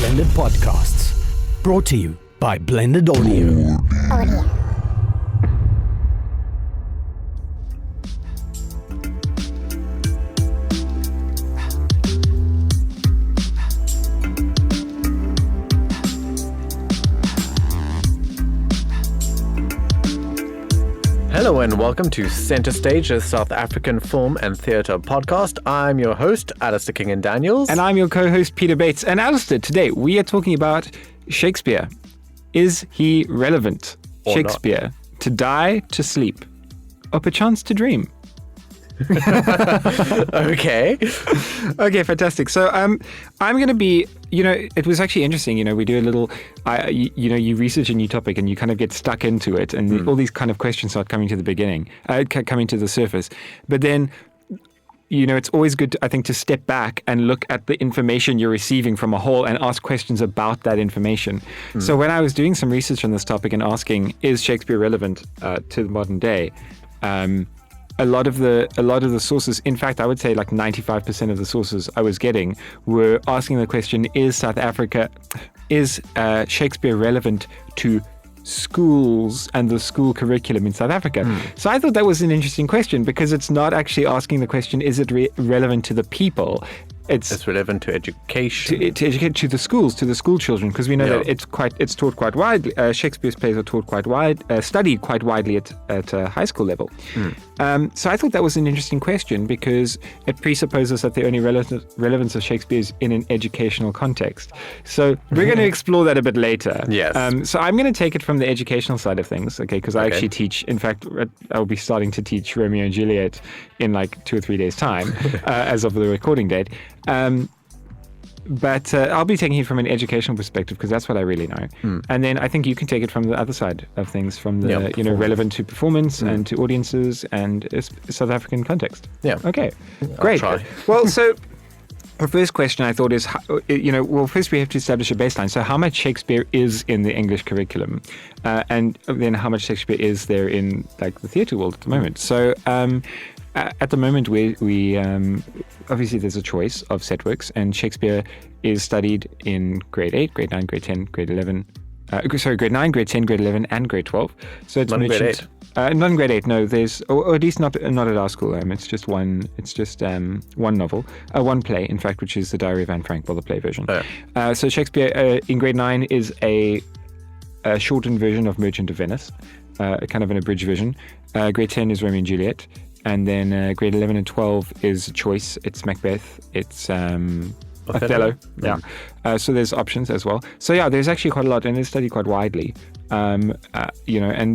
Blended Podcasts. Brought to you by Blended Audio. Hello and welcome to Center Stage, a South African film and theatre podcast. I'm your host, Alistair Kingan-Daniels. And I'm your co-host, Peter Bates. And Alistair, today we are talking about Shakespeare. Is he relevant? Or Shakespeare, not. To die, to sleep, or perchance to dream? Okay. Okay, fantastic. So I'm going to be, it was actually interesting. We do a little, you research a new topic and you kind of get stuck into it and all these kind of questions start coming to the beginning, coming to the surface. But then, it's always good, I think, to step back and look at the information you're receiving from a whole and ask questions about that information. So when I was doing some research on this topic and asking, is Shakespeare relevant to the modern day? A lot of the sources, in fact, I would say like 95% of the sources I was getting were asking the question, is Shakespeare relevant to schools and the school curriculum in South Africa? So I thought that was an interesting question because it's not actually asking the question, is it relevant to the people? It's relevant to education. To educate to the schools, to the school children, because we know that it's taught quite widely. Shakespeare's plays are taught studied quite widely at high school level. So I thought that was an interesting question because it presupposes that the only relevance of Shakespeare is in an educational context. So we're going to explore that a bit later. Yes. So I'm going to take it from the educational side of things, okay? Because I actually teach. In fact, I'll be starting to teach Romeo and Juliet in like 2 or 3 days' time, as of the recording date. But I'll be taking it from an educational perspective because that's what I really know. And then I think you can take it from the other side of things, from the relevant to performance and to audiences and South African context. Yeah. Okay. Great. Well, so the first question I thought is, first we have to establish a baseline. So how much Shakespeare is in the English curriculum, and then how much Shakespeare is there in like the theatre world at the moment? So at the moment, we obviously there's a choice of set works, and Shakespeare is studied in grade 8, grade 9, grade 10, grade 11. Grade 9, grade 10, grade 11, and grade 12. So it's not mentioned. Grade 8. Not in grade 8. No, there's, or at least not at our school. It's just one. It's just one novel, one play, in fact, which is the Diary of Anne Frank, the play version. So Shakespeare in grade 9 is a shortened version of Merchant of Venice, kind of an abridged version. Grade 10 is Romeo and Juliet. And then grade 11 and 12 is choice. It's Macbeth. It's Othello. Yeah. So there's options as well. So yeah, there's actually quite a lot, and it's studied quite widely. And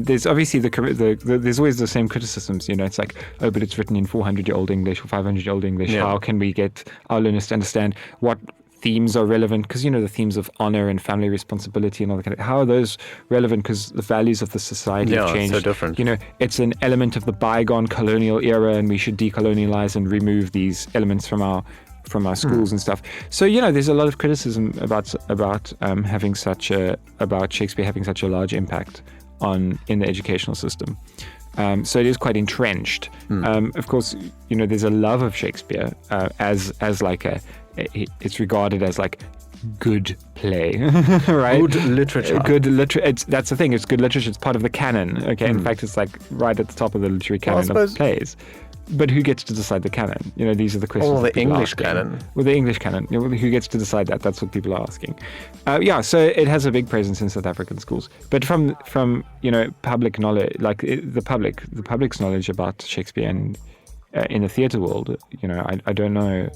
there's obviously there's always the same criticisms. It's like, oh, but it's written in 400-year-old English or 500-year-old English. Yeah. How can we get our learners to understand what themes are relevant? Because the themes of honor and family responsibility and all that kind of, how are those relevant? Because the values of the society have changed. So different. It's an element of the bygone colonial era, and we should decolonialize and remove these elements from our schools and stuff. So there's a lot of criticism about Shakespeare having such a large impact in the educational system. So it is quite entrenched. Of course, there's a love of Shakespeare as like it's regarded as like good play, right? Good literature. That's the thing. It's good literature. It's part of the canon. Okay. In fact, it's like right at the top of the literary canon of plays. But who gets to decide the canon? These are the questions. The English canon. Well, the English canon. Who gets to decide that? That's what people are asking. So it has a big presence in South African schools. But from public knowledge, like the public's knowledge about Shakespeare and in the theatre world, I don't know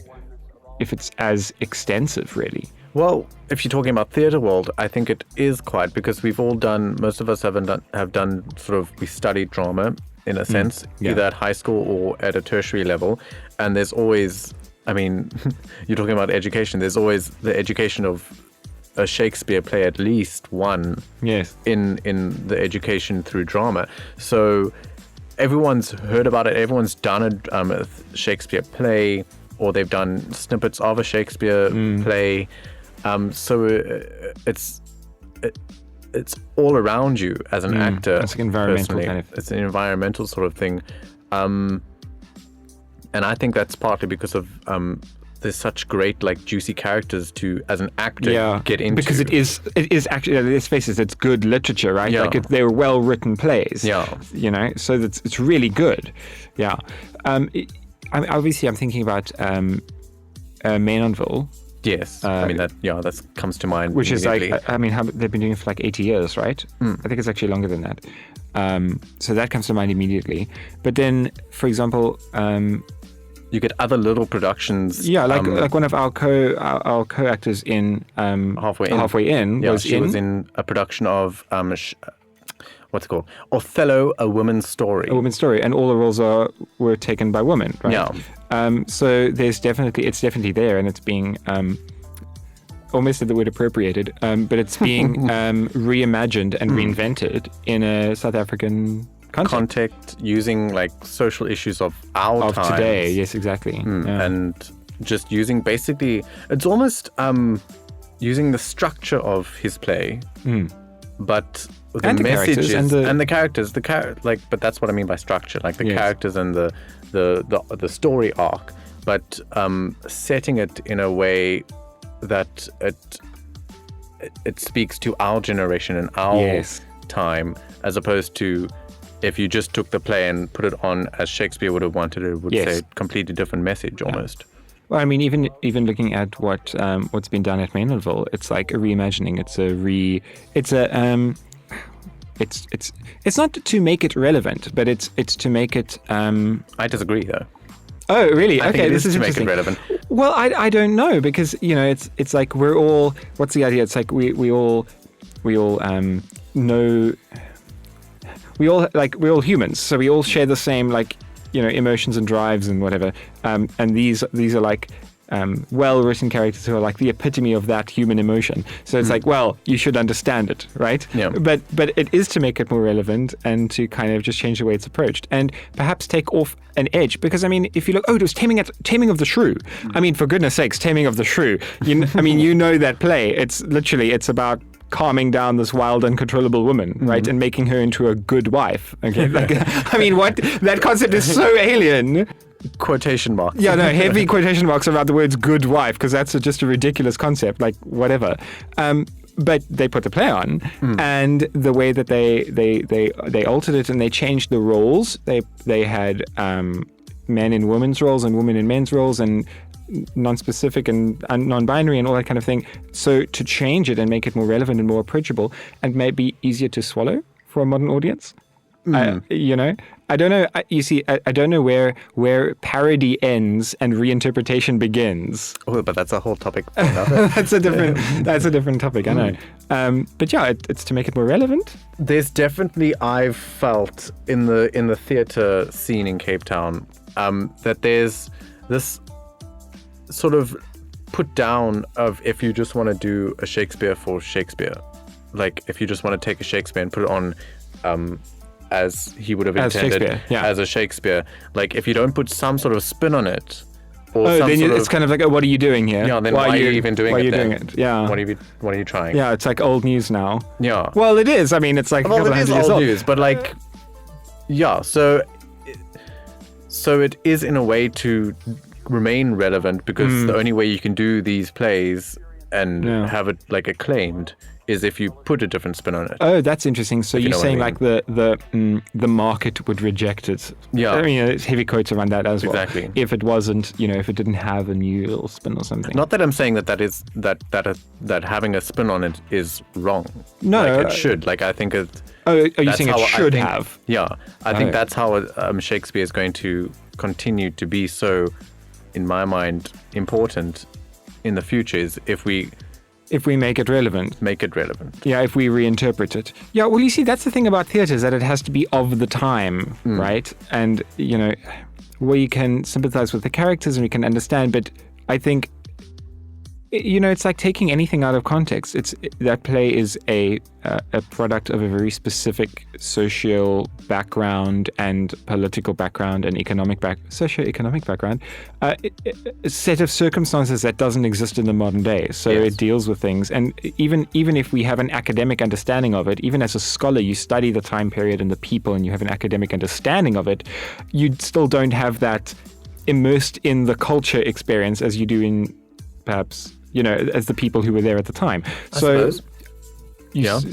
if it's as extensive, really. Well, if you're talking about theatre world, I think it is quite, because we've all done. Most of us have done sort of. We studied drama in a sense, either at high school or at a tertiary level, and there's always. I mean, you're talking about education. There's always the education of a Shakespeare play, at least one. Yes. In the education through drama, so everyone's heard about it. Everyone's done a Shakespeare play, or they've done snippets of a Shakespeare play. So it's all around you as an actor. It's like environmental kind of. It's an environmental sort of thing. And I think that's partly because of there's such great like juicy characters to as an actor get into, because it is actually, let's face it, it's good literature, right? Yeah. Like they're well written plays. Yeah. You know, so it's really good. Yeah. Obviously, I'm thinking about Maynardville. Yes, I mean that comes to mind. Which is like, I mean, they've been doing it for like 80 years, right? I think it's actually longer than that. So that comes to mind immediately. But then, for example, you get other little productions. Yeah, like one of our co-actors in Halfway In was in a production of what's it called? Othello, A Woman's Story. A Woman's Story, and all the roles were taken by women, right? Yeah. So it's definitely there, and it's being almost said the word appropriated, but it's being reimagined and reinvented in a South African context using like social issues of our times. Today. Yes, exactly. And just using basically, it's almost using the structure of his play, but the messages and the characters, but that's what I mean by structure, like the characters and the story arc, but setting it in a way that it speaks to our generation and our time, as opposed to if you just took the play and put it on as Shakespeare would have wanted it, would say a completely different message almost. Well, I mean, even looking at what's been done at Maynardville, it's like a reimagining. It's not to make it relevant, but it's to make it. I disagree, though. Oh, really? I think this is to interesting. make it relevant. Well, I don't know, because it's like we're all. What's the idea? It's like we all know. We're all humans, so we all share the same emotions and drives and whatever. And these are like well-written characters who are like the epitome of that human emotion. So it's like, well, you should understand it, right? Yeah. But it is to make it more relevant and to kind of just change the way it's approached and perhaps take off an edge. Because I mean, if you look, it was Taming of the Shrew. I mean, for goodness sakes, Taming of the Shrew. You know that play. It's about calming down this wild, uncontrollable woman, right, and making her into a good wife. Okay, I mean, what that concept is so alien. Quotation marks. Yeah, no, heavy quotation marks around the words "good wife" because that's just a ridiculous concept. Like whatever. But they put the play on, and the way that they altered it and they changed the roles. They had men in women's roles and women in men's roles and non-specific and non-binary and all that kind of thing. So to change it and make it more relevant and more approachable and maybe easier to swallow for a modern audience. I don't know. You see, I don't know where parody ends and reinterpretation begins. Oh, but that's a whole topic. That's a different topic. I know. But yeah, it's to make it more relevant. There's definitely, I've felt in the theatre scene in Cape Town, that there's this sort of put down of if you just want to do a Shakespeare for Shakespeare, like if you just want to take a Shakespeare and put it on as he would have intended as a Shakespeare, like if you don't put some sort of spin on it, or then it's kind of like, what are you doing here? Yeah, then why are you even doing it? Why are you then? doing it? Yeah. What are you trying? Yeah, it's like old news now. Yeah. Well, it is. I mean, it's like it is old news, but like, yeah. So it is in a way to remain relevant, because the only way you can do these plays and have it like acclaimed is if you put a different spin on it. Oh, that's interesting. So you're saying like the market would reject it. Yeah. I mean, it's heavy quotes around that as well. Exactly. If it wasn't, if it didn't have a new little spin or something. Not that I'm saying that having a spin on it is wrong. No. Like it should. Like I think it. Oh, are you saying it should have? Yeah. I think that's how Shakespeare is going to continue to be so, in my mind, important in the future, is if we make it relevant. Make it relevant. Yeah, if we reinterpret it. Yeah, well, you see, that's the thing about theatre, is that it has to be of the time, right? And, where you can sympathize with the characters and we can understand, but I think, it's like taking anything out of context. That play is a product of a very specific background and political background and socio-economic background, a set of circumstances that doesn't exist in the modern day. So it deals with things, and even if we have an academic understanding of it, even as a scholar, you study the time period and the people, and you have an academic understanding of it, you still don't have that immersed in the culture experience as you do in perhaps, as the people who were there at the time. I suppose.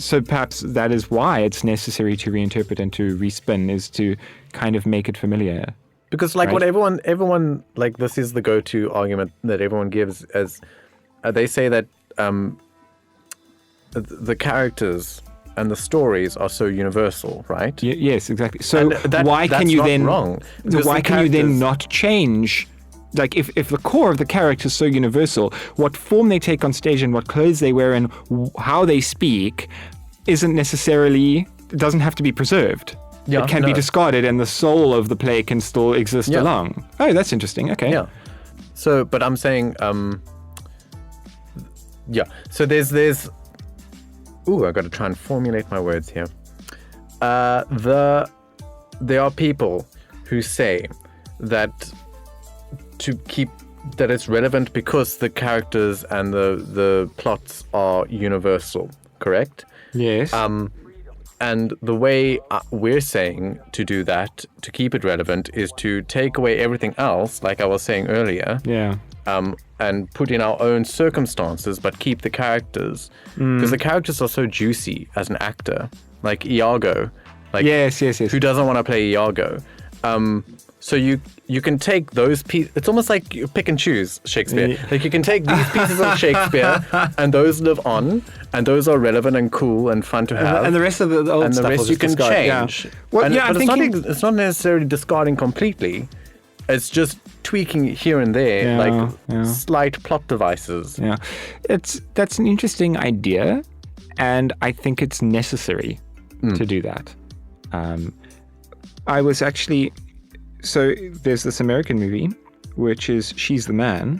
So perhaps that is why it's necessary to reinterpret and to respin, is to kind of make it familiar. Because like right? what everyone like, this is the go-to argument that everyone gives, as they say that the characters and the stories are so universal, right? Yes, exactly. So why that's can you not then wrong? Why can you then not change? Like if the core of the character is so universal, what form they take on stage and what clothes they wear and how they speak doesn't have to be preserved. Yeah, it can be discarded and the soul of the play can still exist along. Oh, that's interesting. Okay. Yeah. So, but I'm saying, so there's I got to try and formulate my words here. There are people who say that that it's relevant because the characters and the plots are universal, correct? Yes. And the way we're saying to do that, to keep it relevant, is to take away everything else, like I was saying earlier. Yeah. And put in our own circumstances, but keep the characters. Because the characters are so juicy as an actor. Like Iago. Like, yes. Who doesn't want to play Iago? So you can take those pieces. It's almost like you pick and choose Shakespeare. Yeah. Like you can take these pieces of Shakespeare and those live on, and those are relevant and cool and fun to have. And the rest of the old and stuff the rest you can discard. change. Yeah. Well, But it's not necessarily discarding completely. It's just tweaking here and there, slight plot devices. Yeah, that's an interesting idea, and I think it's necessary to do that. I was actually... So there's this American movie, which is She's the Man.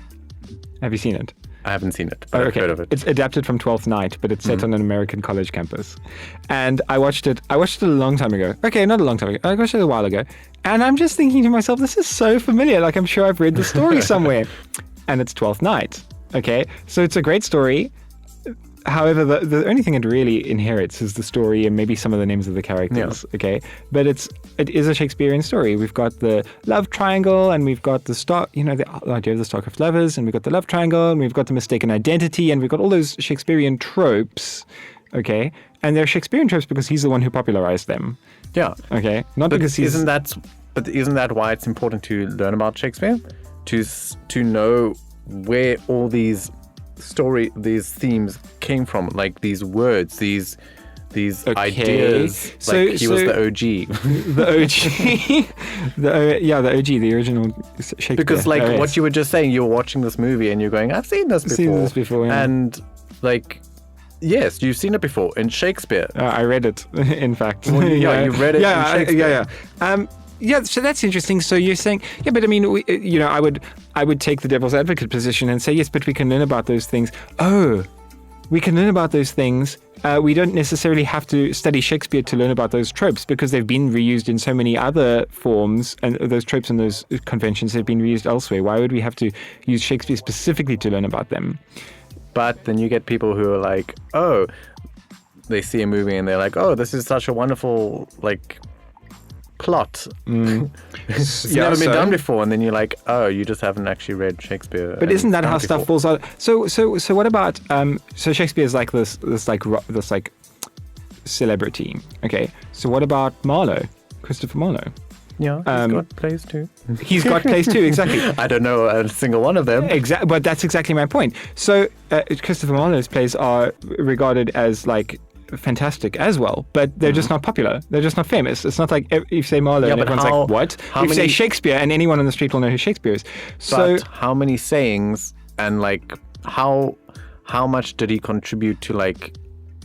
Have you seen it? I haven't seen it, but I've heard of it. It's adapted from 12th Night, but it's set on an American college campus. And I watched it a long time ago. Okay, not a long time ago. I watched it a while ago. And I'm just thinking to myself, this is so familiar. Like, I'm sure I've read the story somewhere. And it's 12th Night. Okay, so it's a great story. However, the only thing it really inherits is the story and maybe some of the names of the characters, okay? But it is a Shakespearean story. We've got the love triangle, and we've got the the idea of the Starcraft lovers, and we've got the love triangle, and we've got the mistaken identity, and we've got all those Shakespearean tropes, okay? And they're Shakespearean tropes because he's the one who popularized them. Yeah. Okay? Not because he's... Isn't that why it's important to learn about Shakespeare? To know where all these themes came from, like these words, these ideas. Like he was the OG. The OG. the OG, the original Shakespeare. Because what you were just saying, you're watching this movie and you're going, I've seen this before. Yeah. And yes, you've seen it before in Shakespeare. I read it, in fact. Well, you read it in Shakespeare. Yeah, so that's interesting. So you're saying, but I mean, I would take the devil's advocate position and say, yes, but we can learn about those things. Oh, we can learn about those things. We don't necessarily have to study Shakespeare to learn about those tropes because they've been reused in so many other forms, and those tropes and those conventions have been reused elsewhere. Why would we have to use Shakespeare specifically to learn about them? But then you get people who are like, oh, they see a movie and they're like, oh, this is such a wonderful, plot. It's never been done before, and then you're like, oh, you just haven't actually read Shakespeare. But isn't that how stuff falls out? So what about so Shakespeare is like this celebrity, okay? So what about Marlowe, Christopher Marlowe? Yeah, he's got plays too. He's got plays too, exactly. I don't know a single one of them. Exactly, but that's exactly my point. So Christopher Marlowe's plays are regarded as fantastic as well, but they're just not popular. They're just not famous. It's not like if you say Marlowe and everyone's like, what? If you say Shakespeare and anyone on the street will know who Shakespeare is. But how many sayings and how much did he contribute to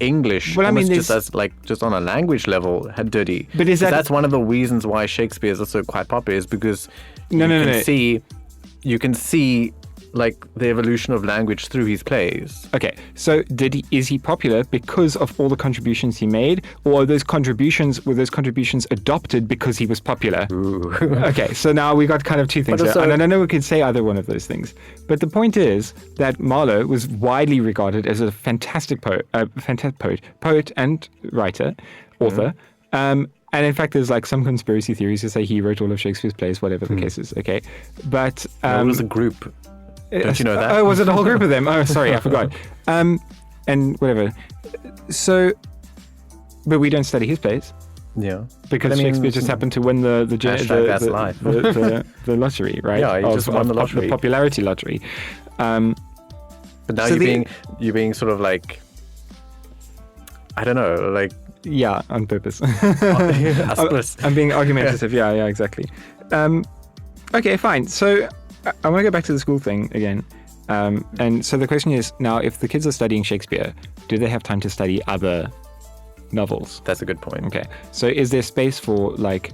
English? Well, I mean, just on a language level, did he? But that's one of the reasons why Shakespeare is also quite popular, is because you can see the evolution of language through his plays. Okay, so is he popular because of all the contributions he made, or were those contributions adopted because he was popular? Ooh. Okay, so now we got kind of two things there, and I know we could say either one of those things. But the point is that Marlowe was widely regarded as a fantastic poet and writer, author. And in fact, there's like some conspiracy theories to say he wrote all of Shakespeare's plays, whatever the case is. Okay, but it was a group. Don't you know that? Oh, was it a whole group of them? Oh, sorry, I forgot. And whatever. So, but we don't study his plays. Yeah, because Shakespeare just happened to win the lottery, right? Yeah, he just won the lottery, the popularity lottery. But now you're being sort of like, I don't know, like. Yeah, on purpose. I'm being argumentative. Yeah, exactly. Okay, fine. So I want to go back to the school thing again. And so the question is now, if the kids are studying Shakespeare, do they have time to study other novels? That's a good point. Okay. So is there space for like,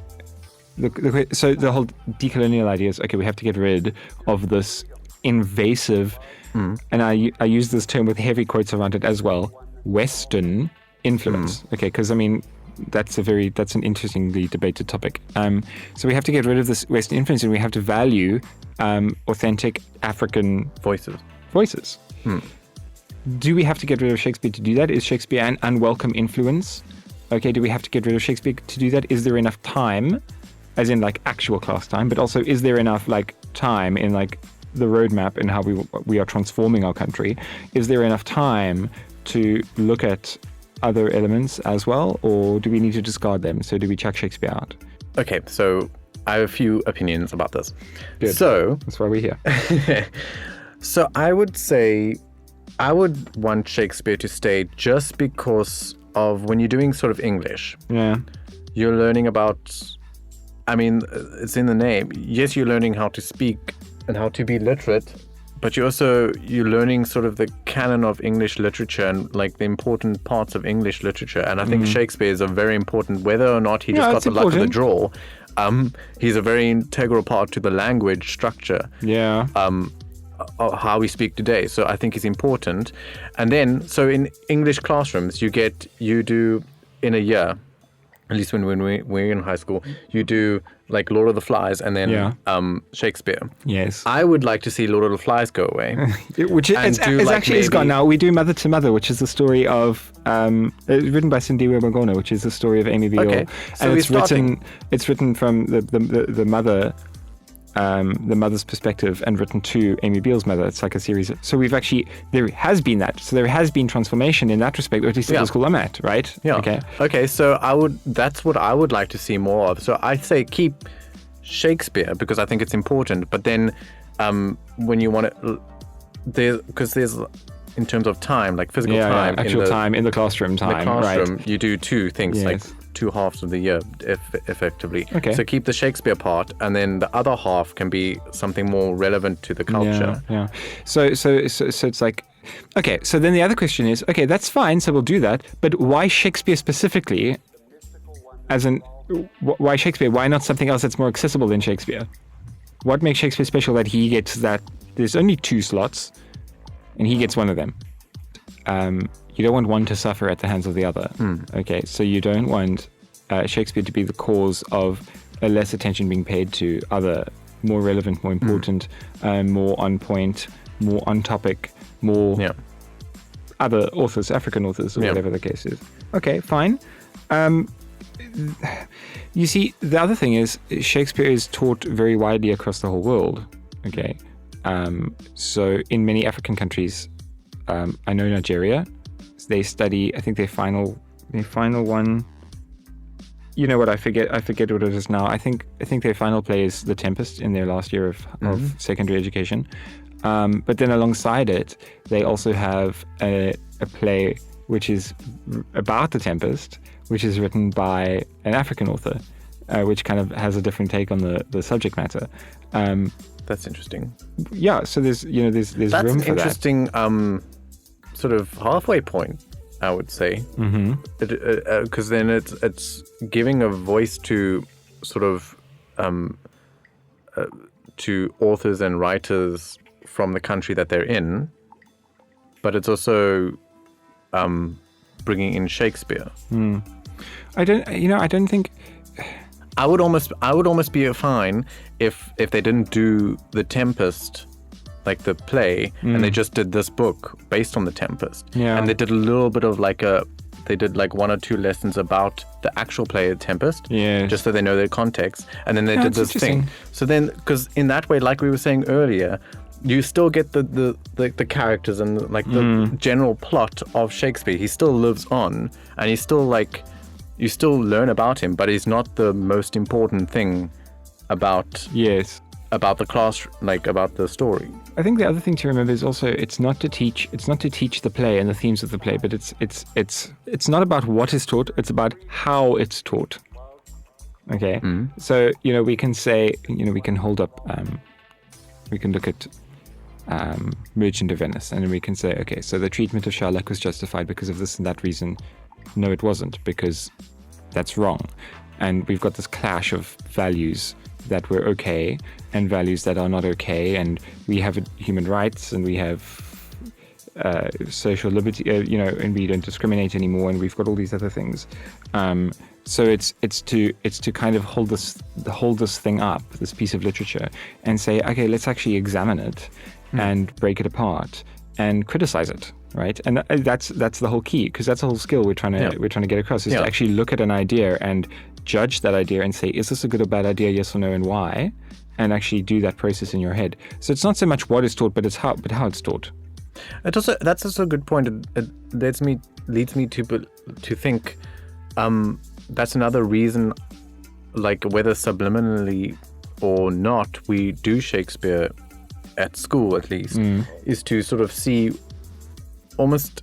so the whole decolonial idea is, okay, we have to get rid of this invasive, and I use this term with heavy quotes around it as well, Western influence. Okay, because I mean, that's an interestingly debated topic. So we have to get rid of this Western influence, and we have to value authentic African voices. Do we have to get rid of Shakespeare to do that? Is Shakespeare an unwelcome influence? Okay, do we have to get rid of Shakespeare to do that? Is there enough time, as in like actual class time, but also is there enough like time in like the roadmap and how we are transforming our country? Is there enough time to look at other elements as well, or do we need to discard them? So do we chuck Shakespeare out? Okay, so I have a few opinions about this. Good. So that's why we're here. So I would say I would want Shakespeare to stay just because of when you're doing sort of English. Yeah. You're learning about, I mean, it's in the name. Yes, you're learning how to speak and how to be literate, but you're learning sort of the canon of English literature and like the important parts of English literature. And I think Shakespeare is a very important, whether or not he just got the luck of the draw, he's a very integral part to the language structure. Yeah. Of how we speak today. So I think it's important. And then, so in English classrooms, you do in a year, at least when we're in high school, you do like Lord of the Flies and then Shakespeare. Yes. I would like to see Lord of the Flies go away. Which is gone now. We do Mother to Mother, which is the story of, written by Sindiwe Magona, which is the story of Amy Beale. Okay. So and it's written from the mother, the mother's perspective and written to Amy Beale's mother. It's like a series. So there has been that. So there has been transformation in that respect, or at least at the school I'm at, right? Yeah. Okay. So that's what I would like to see more of. So I say keep Shakespeare because I think it's important. But then when you want it, there's in terms of time, like physical time. Actual time in the classroom time. In the classroom, right. You do two things, like 2 halves of the year, effectively. Okay. So keep the Shakespeare part, and then the other half can be something more relevant to the culture. Yeah. So it's like, okay. So then the other question is, okay, that's fine. So we'll do that. But why Shakespeare specifically? As in, why Shakespeare? Why not something else that's more accessible than Shakespeare? What makes Shakespeare special that he gets that? There's only 2 slots, and he gets one of them. You don't want one to suffer at the hands of the other. Okay, so you don't want Shakespeare to be the cause of less attention being paid to other more relevant, more important, more on point, more on topic, more other authors, African authors, or whatever the case is. Okay, fine. You see, the other thing is Shakespeare is taught very widely across the whole world. Okay, so in many African countries, I know Nigeria, they study, I think their final one, you know what, I forget what it is now. I think their final play is The Tempest in their last year of secondary education. But then alongside it, they also have a play which is about The Tempest, which is written by an African author, which kind of has a different take on the subject matter. That's interesting. Yeah, so there's room for that. That's an interesting sort of halfway point, I would say, because then it's giving a voice to sort of to authors and writers from the country that they're in, but it's also bringing in Shakespeare. I don't think. I would almost be fine if they didn't do The Tempest, like the play, and they just did this book based on The Tempest. Yeah. And they did a little bit of like a they did like 1 or 2 lessons about the actual play of Tempest, just so they know their context, and then they did this thing. So then, because in that way, like we were saying earlier, you still get the characters and like the general plot of Shakespeare. He still lives on, and he's still like, you still learn about him, but he's not the most important thing about the class, like about the story. I think the other thing to remember is also it's not to teach the play and the themes of the play, but it's not about what is taught, it's about how it's taught. Okay. So, we can say, we can hold up, we can look at Merchant of Venice, and we can say, okay, so the treatment of Shylock was justified because of this and that reason. No, it wasn't, because that's wrong. And we've got this clash of values that were okay and values that are not okay, and we have human rights, and we have social liberty, and we don't discriminate anymore, and we've got all these other things. So it's to kind of hold this thing up, this piece of literature, and say, okay, let's actually examine it and break it apart and criticize it, right? And that's the whole key, because that's the whole skill we're trying to get across, is to actually look at an idea and judge that idea and say, is this a good or bad idea, yes or no, and why? And actually do that process in your head. So it's not so much what is taught, but how it's taught. That's also a good point. It leads me to think that's another reason, like whether subliminally or not, we do Shakespeare at school at least, is to sort of see almost.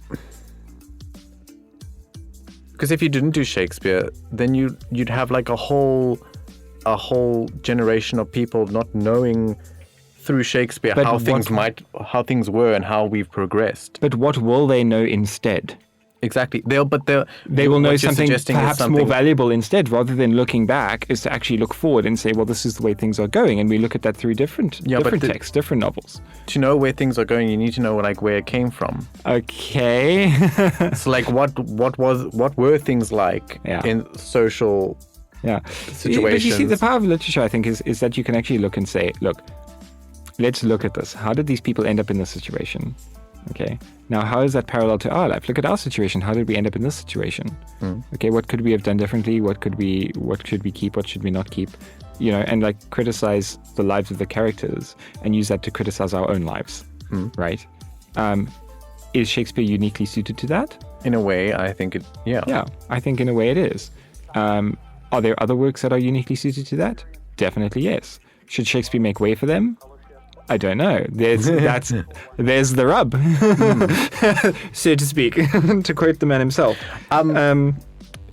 Because if you didn't do Shakespeare, then you'd have like a whole generation of people not knowing through Shakespeare how things were and how we've progressed. But what will they know instead? Exactly. They will know something perhaps more valuable instead, rather than looking back, is to actually look forward and say, well, this is the way things are going, and we look at that through different texts, different novels. To know where things are going, you need to know like where it came from. Okay. So like what were things like in social situations? But you see, the power of literature, I think, is that you can actually look and say, look, let's look at this. How did these people end up in this situation? Okay. Now, how is that parallel to our life? Look at our situation. How did we end up in this situation? Okay. What could we have done differently? What should we keep? What should we not keep? And like criticize the lives of the characters and use that to criticize our own lives. Right. Is Shakespeare uniquely suited to that? In a way, I think it. Yeah. Yeah. I think in a way it is. Are there other works that are uniquely suited to that? Definitely yes. Should Shakespeare make way for them? I don't know. There's the rub, so to speak, to quote the man himself.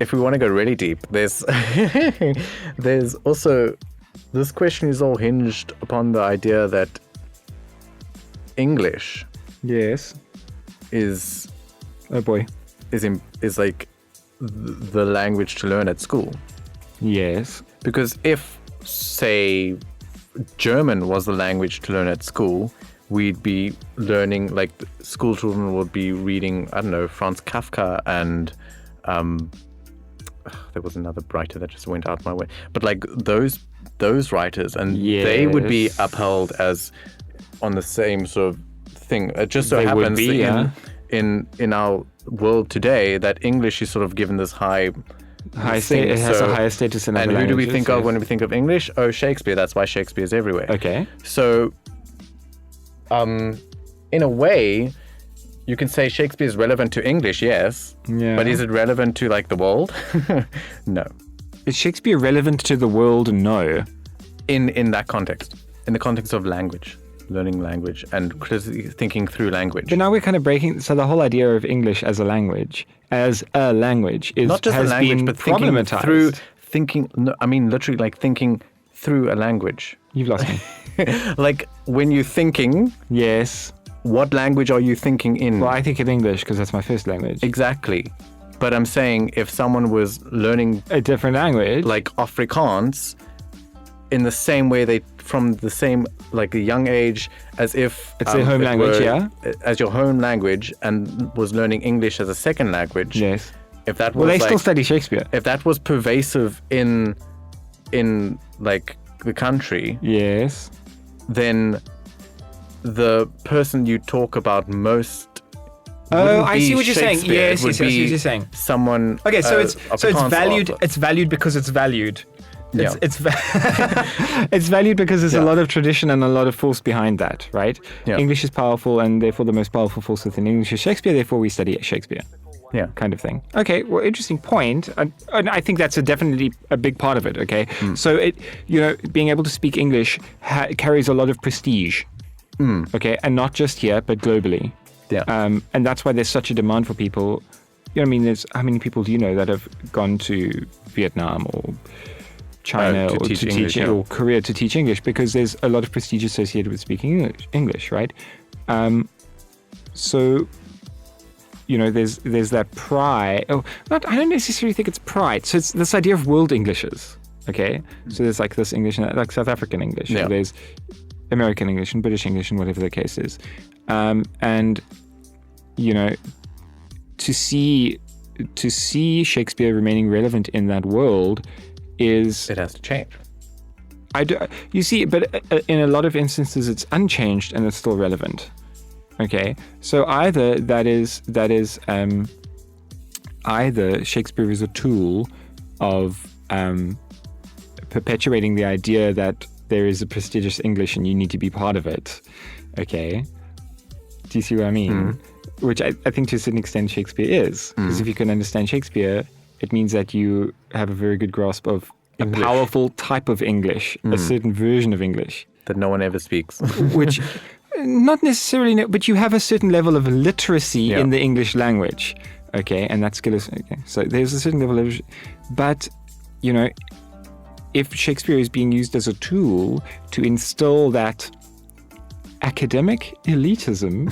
If we want to go really deep, there's also, this question is all hinged upon the idea that English, is like the language to learn at school. Yes, because if, say, German was the language to learn at school, we'd be learning, like school children would be reading, I don't know, Franz Kafka, and there was another writer that just went out my way, but like those writers, and they would be upheld as on the same sort of thing. It just so happens in our world today that English is sort of given this high it has a higher status in other languages. And who do we think of when we think of English? Oh, Shakespeare. That's why Shakespeare is everywhere. Okay. So, in a way, you can say Shakespeare is relevant to English, yes. Yeah. But is it relevant to like the world? No. Is Shakespeare relevant to the world? No. In that context, in the context of language, learning language and thinking through language. But now we're kind of breaking. So the whole idea of English as a language is not just a language, but thinking. No, I mean, literally, like thinking through a language. You've lost me. Like when you're thinking. Yes. What language are you thinking in? Well, I think in English because that's my first language. Exactly. But I'm saying if someone was learning a different language, like Afrikaans, in the same way from the same, like a young age, as if it's their home language, as your home language, and was learning English as a second language. Yes. If that was they still study Shakespeare. If that was pervasive in like the country, yes, then the person you talk about most Oh, I see what you're saying. Shakespeare. Yes, It would yes, I see be what you're saying. Someone. Okay, so a it's perchance valued. author. It's valued because it's valued. Yeah. It's it's valued because there's a lot of tradition and a lot of force behind that, right? Yeah. English is powerful, and therefore the most powerful force within English is Shakespeare. Therefore, we study Shakespeare. Yeah. Kind of thing. Okay, well, interesting point. And I think that's definitely a big part of it. Okay, so being able to speak English carries a lot of prestige. Okay, and not just here, but globally. Yeah. And that's why there's such a demand for people. You know, what I mean, there's how many people do you know that have gone to Vietnam or China to or teach to English, teach or Korea to teach English, because there's a lot of prestige associated with speaking English, right? So, there's that pride. I don't necessarily think it's pride. So it's this idea of world Englishes. Okay, so there's like this English, like South African English. Yeah. So there's American English and British English and whatever the case is, and to see Shakespeare remaining relevant in that world is It has to change. you see, but in a lot of instances it's unchanged and it's still relevant. Okay, so either either Shakespeare is a tool of perpetuating the idea that there is a prestigious English and you need to be part of it. Okay, do you see what I mean? Which I think to a certain extent Shakespeare is, because if you can understand Shakespeare, it means that you have a very good grasp of English. a powerful type of English, a certain version of English, That no one ever speaks. which not necessarily, but you have a certain level of literacy in the English language. Okay, and that skill is okay. So there's a certain level of, but if Shakespeare is being used as a tool to instill that academic elitism,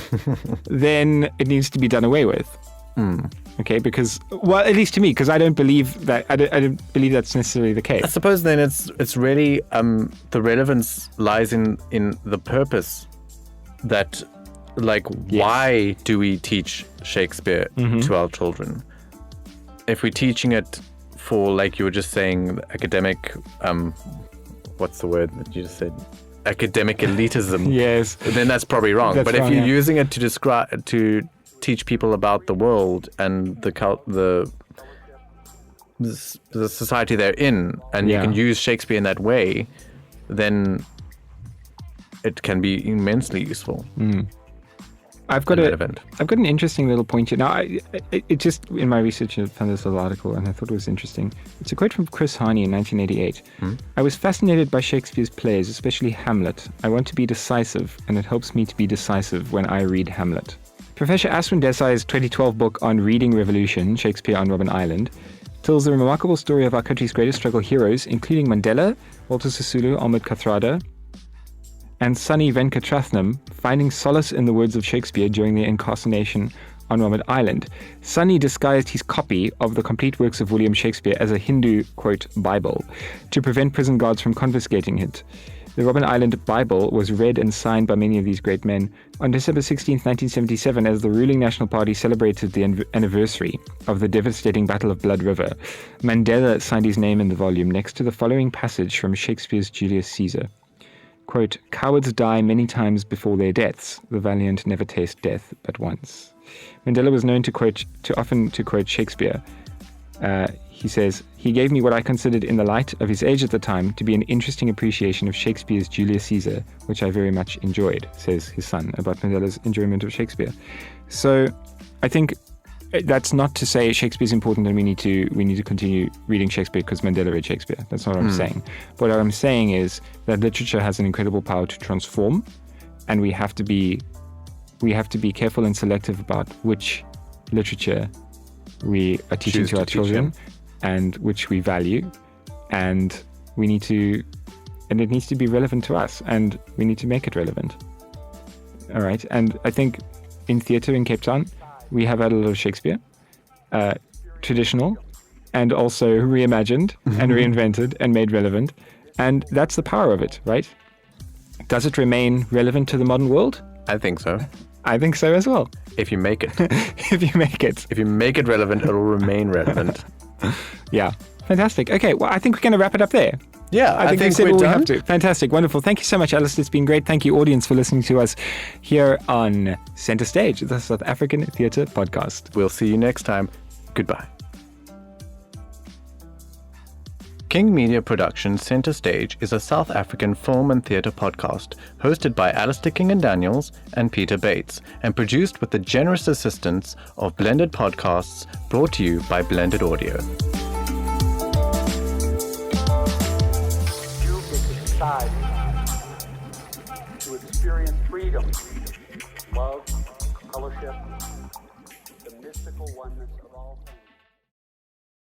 then it needs to be done away with. Okay, because, well, at least to me, because I don't believe that. I don't believe that's necessarily the case. I suppose then it's really the relevance lies in the purpose. That, like, why do we teach Shakespeare to our children? If we're teaching it for, like you were just saying, academic, what's the word that you just said? Academic elitism. Yes. Then that's probably wrong. That's but wrong, if you're yeah. using it to teach people about the world and the society they're in, and you can use Shakespeare in that way, then it can be immensely useful. I've got relevant. I've got an interesting little point here. Now, it just in my research I found this little article and I thought it was interesting. It's a quote from Chris Harney in 1988. I was fascinated by Shakespeare's plays, especially Hamlet. I want to be decisive, and it helps me to be decisive when I read Hamlet. Professor Ashwin Desai's 2012 book on Reading Revolution, Shakespeare on Robben Island, tells the remarkable story of our country's greatest struggle heroes, including Mandela, Walter Sisulu, Ahmed Kathrada, and Sunny Venkatrathnam, finding solace in the words of Shakespeare during their incarceration on Robben Island. Sunny disguised his copy of the complete works of William Shakespeare as a Hindu, quote, Bible, to prevent prison guards from confiscating it. The Robben Island Bible was read and signed by many of these great men. On December 16, 1977, as the ruling National Party celebrated the anniversary of the devastating Battle of Blood River, Mandela signed his name in the volume next to the following passage from Shakespeare's Julius Caesar. Quote, cowards die many times before their deaths. The valiant never taste death but once. Mandela was known to often quote Shakespeare. He says, he gave me what I considered in the light of his age at the time to be an interesting appreciation of Shakespeare's Julius Caesar, which I very much enjoyed, says his son about Mandela's enjoyment of Shakespeare. So I think that's not to say Shakespeare's important and we need to continue reading Shakespeare because Mandela read Shakespeare. That's not what I'm saying. But what I'm saying is that literature has an incredible power to transform, and we have to be careful and selective about which literature we are teaching to our children and which we value, and it needs to be relevant to us, and we need to make it relevant. All right. And I think in theatre in Cape Town, we have had a lot of Shakespeare, traditional, and also reimagined and reinvented and made relevant. And that's the power of it, right? Does it remain relevant to the modern world? I think so. I think so as well. If you make it. If you make it. If you make it relevant, it'll remain relevant. Yeah. Fantastic. Okay, well, I think we're going to wrap it up there. Yeah, I think we've think said we're all we done. have to. Fantastic. Wonderful. Thank you so much, Alice. It's been great. Thank you, audience, for listening to us here on Centre Stage, the South African Theatre Podcast. We'll see you next time. Goodbye. King Media Productions Centre Stage is a South African film and theatre podcast hosted by Alistair King and Daniels and Peter Bates and produced with the generous assistance of Blended Podcasts, brought to you by Blended Audio. Decide to experience freedom, love, fellowship, the mystical oneness of all things.